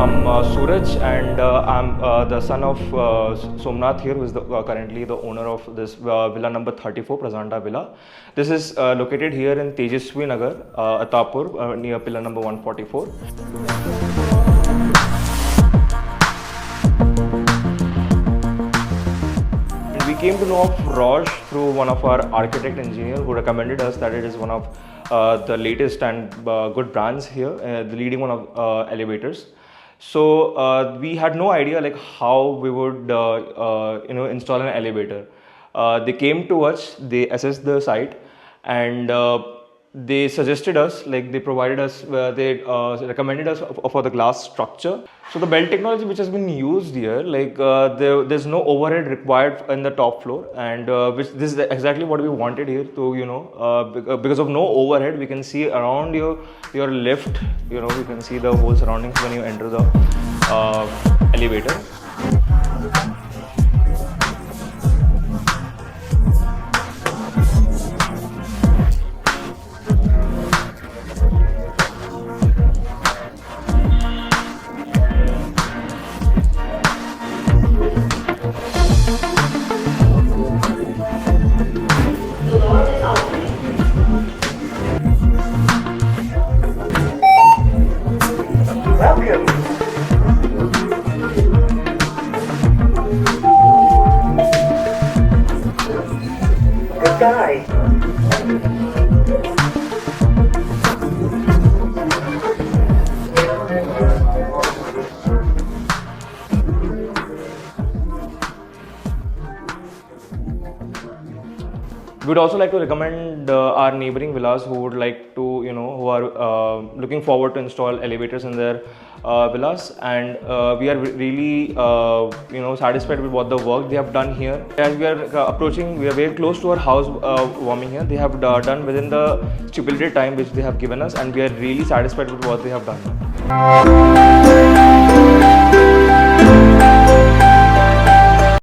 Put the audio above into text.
I'm Suraj, and I'm the son of Somnath here, who is currently the owner of this villa number 34, Prasanta Villa. This is located here in Tejaswi Nagar, Atapur, near pillar number 144. We came to know of Rosh through one of our architect engineer who recommended us that it is one of the latest and good brands here, the leading one of elevators. So we had no idea like how we would install an elevator. They came to us, they assessed the site, and they suggested us, like they provided us, they recommended us for the glass structure. So the belt technology which has been used here, like there's no overhead required in the top floor, and which this is exactly what we wanted here. To because of no overhead, we can see around your lift. You can see the whole surroundings when you enter the elevator. Welcome. Goodbye. We would also like to recommend our neighboring villas who would like to, who are looking forward to install elevators in their villas, and we are really, satisfied with what the work they have done here. As we are approaching, we are very close to our house warming here. They have done within the stipulated time which they have given us, and we are really satisfied with what they have done.